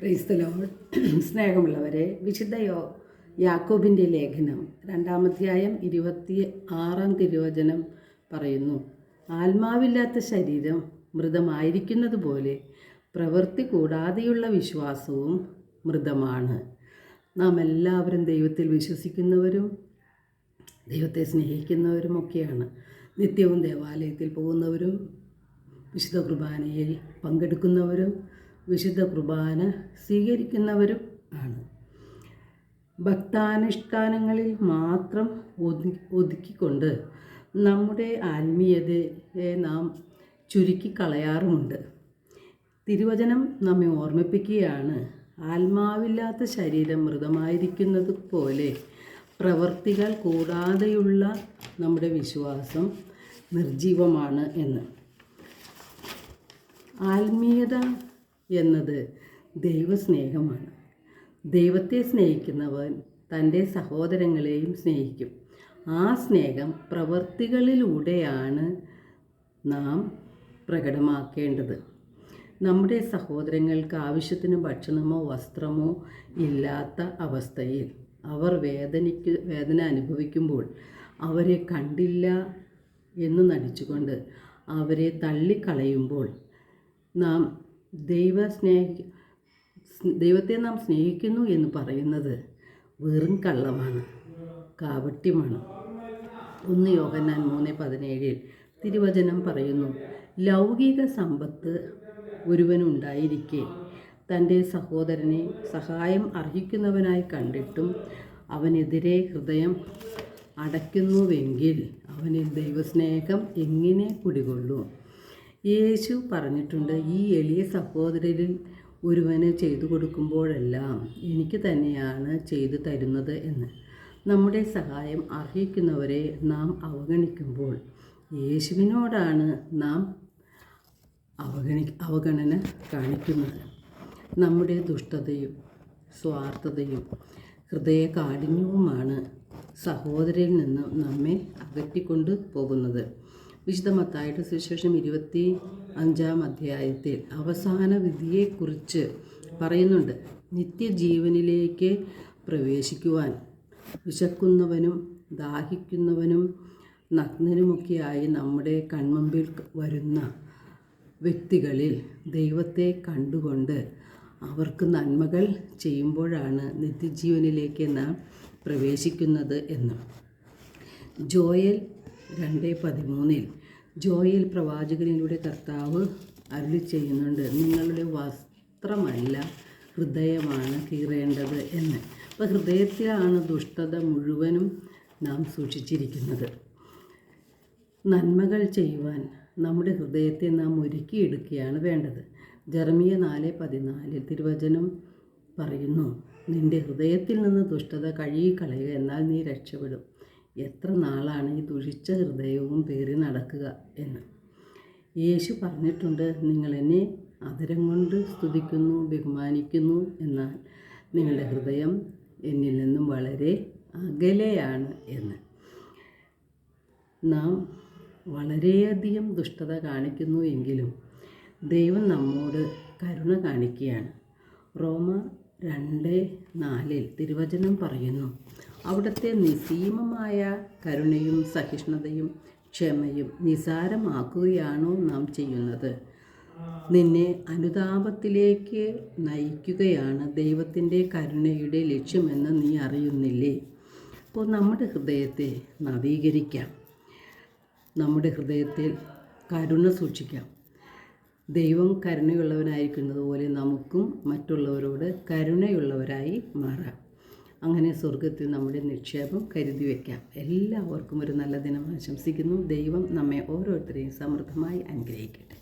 Praise the Lord. സ്നേഹമുള്ളവരെ, വിശുദ്ധ യാക്കോബിൻ്റെ ലേഖനം 2-ാം അധ്യായം 26-ാം തിരുവചനം പറയുന്നു, ആത്മാവില്ലാത്ത ശരീരം മൃതമായിരിക്കുന്നത് പോലെ പ്രവൃത്തി കൂടാതെയുള്ള വിശ്വാസവും മൃതമാണ്. നാം എല്ലാവരും ദൈവത്തിൽ വിശ്വസിക്കുന്നവരും ദൈവത്തെ സ്നേഹിക്കുന്നവരുമൊക്കെയാണ്. നിത്യവും ദേവാലയത്തിൽ പോകുന്നവരും വിശുദ്ധ കുർബാനയിൽ പങ്കെടുക്കുന്നവരും വിശുദ്ധ കുർബാന സ്വീകരിക്കുന്നവരും ആണ്. ഭക്താനുഷ്ഠാനങ്ങളിൽ മാത്രം ഒതുക്കിക്കൊണ്ട് നമ്മുടെ ആത്മീയതയെ നാം ചുരുക്കിക്കളയാറുമുണ്ട്. തിരുവചനം നമ്മെ ഓർമ്മിപ്പിക്കുകയാണ്, ആത്മാവില്ലാത്ത ശരീരം മൃതമായിരിക്കുന്നത് പോലെ പ്രവൃത്തികൾ കൂടാതെയുള്ള നമ്മുടെ വിശ്വാസം നിർജീവമാണ് എന്ന്. ആത്മീയത എന്നത് ദൈവസ്നേഹമാണ്. ദൈവത്തെ സ്നേഹിക്കുന്നവൻ തൻ്റെ സഹോദരങ്ങളെയും സ്നേഹിക്കും. ആ സ്നേഹം പ്രവൃത്തികളിലൂടെയാണ് നാം പ്രകടമാക്കേണ്ടത്. നമ്മുടെ സഹോദരങ്ങൾക്ക് ആവശ്യത്തിന് ഭക്ഷണമോ വസ്ത്രമോ ഇല്ലാത്ത അവസ്ഥയിൽ അവർ വേദന അനുഭവിക്കുമ്പോൾ അവരെ കണ്ടില്ല എന്ന് നടിച്ചുകൊണ്ട് അവരെ തള്ളിക്കളയുമ്പോൾ നാം ദൈവത്തെ നാം സ്നേഹിക്കുന്നു എന്ന് പറയുന്നത് വെറും കള്ളമാണ്, കാപട്യമാണ്. 1 യോഹന്നാൻ 3:17 തിരുവചനം പറയുന്നു, ലൗകിക സമ്പത്ത് ഒരുവനുണ്ടായിരിക്കെ തൻ്റെ സഹോദരനെ സഹായം അർഹിക്കുന്നവനായി കണ്ടിട്ടും അവനെതിരെ ഹൃദയം അടയ്ക്കുന്നുവെങ്കിൽ അവനിൽ ദൈവസ്നേഹം എങ്ങനെ കുടികൊള്ളും? യേശു പറഞ്ഞിട്ടുണ്ട്, ഈ എളിയ സഹോദരനിൽ ഒരുവന് ചെയ്തു കൊടുക്കുമ്പോഴെല്ലാം എനിക്ക് തന്നെയാണ് ചെയ്തു തരുന്നത് എന്ന്. നമ്മുടെ സഹായം അർഹിക്കുന്നവരെ നാം അവഗണിക്കുമ്പോൾ യേശുവിനോടാണ് നാം അവഗണന കാണിക്കുന്നത്. നമ്മുടെ ദുഷ്ടതയും സ്വാർത്ഥതയും ഹൃദയകാഠിന്യവുമാണ് സഹോദരനിൽ നിന്ന് നമ്മെ അകറ്റിക്കൊണ്ട് പോകുന്നത്. വിശുദ്ധ മത്തായിയുടെ സുവിശേഷം 25-ാം അധ്യായത്തിൽ അവസാന വിധിയെക്കുറിച്ച് പറയുന്നുണ്ട്. നിത്യജീവനിലേക്ക് പ്രവേശിക്കുവാൻ വിശക്കുന്നവനും ദാഹിക്കുന്നവനും നഗ്നനുമൊക്കെയായി നമ്മുടെ കൺമുമ്പിൽ വരുന്ന വ്യക്തികളിൽ ദൈവത്തെ കണ്ടുകൊണ്ട് അവർക്ക് നന്മകൾ ചെയ്യുമ്പോഴാണ് നിത്യജീവനിലേക്ക് നാം പ്രവേശിക്കുന്നത് എന്ന്. ജോയൽ 2:13 ജോയൽ പ്രവാചകനിലൂടെ കർത്താവ് അരുളി ചെയ്യുന്നുണ്ട്, നിങ്ങളുടെ വസ്ത്രമല്ല ഹൃദയമാണ് കീറേണ്ടത് എന്ന്. അപ്പോൾ ഹൃദയത്തിലാണ് ദുഷ്ടത മുഴുവനും നാം സൂക്ഷിച്ചിരിക്കുന്നത്. നന്മകൾ ചെയ്യുവാൻ നമ്മുടെ ഹൃദയത്തെ നാം ഒരുക്കിയെടുക്കുകയാണ് വേണ്ടത്. ജെറമിയ 4:14 തിരുവചനം പറയുന്നു, നിന്റെ ഹൃദയത്തിൽ നിന്ന് ദുഷ്ടത കഴുകിക്കളയുക, എന്നാൽ നീ രക്ഷപ്പെടും. എത്ര നാളാണ് ഈ ദുഷിച്ച ഹൃദയവും പേറി നടക്കുക എന്ന്. യേശു പറഞ്ഞിട്ടുണ്ട്, നിങ്ങൾ എന്നെ അധരം കൊണ്ട് സ്തുതിക്കുന്നു ബഹുമാനിക്കുന്നു, എന്നാൽ നിങ്ങളുടെ ഹൃദയം എന്നിൽ നിന്നും വളരെ അകലെയാണ് എന്ന്. നാം വളരെയധികം ദുഷ്ടത കാണിക്കുന്നു എങ്കിലും ദൈവം നമ്മോട് കരുണ കാണിക്കുകയാണ്. റോമർ 2:4 തിരുവചനം പറയുന്നു, അവിടുത്തെ നിസ്സീമമായ കരുണയും സഹിഷ്ണുതയും ക്ഷമയും നിസാരമാക്കുകയാണോ നാം ചെയ്യുന്നത്? നിന്നെ അനുതാപത്തിലേക്ക് നയിക്കുകയാണ് ദൈവത്തിൻ്റെ കരുണയുടെ ലക്ഷ്യമെന്ന് നീ അറിയുന്നില്ലേ? അപ്പോൾ നമ്മുടെ ഹൃദയത്തെ നവീകരിക്കാം, നമ്മുടെ ഹൃദയത്തിൽ കരുണ സൂക്ഷിക്കാം. ദൈവം കരുണയുള്ളവനായിരിക്കുന്നത് പോലെ നമുക്കും മറ്റുള്ളവരോട് കരുണയുള്ളവരായി മാറാം. അങ്ങനെ സ്വർഗത്തിൽ നമ്മുടെ നിക്ഷേപം കരുതി വയ്ക്കാം. എല്ലാവർക്കും ഒരു നല്ല ദിനം ആശംസിക്കുന്നു. ദൈവം നമ്മെ ഓരോരുത്തരെയും സമൃദ്ധമായി അനുഗ്രഹിക്കട്ടെ.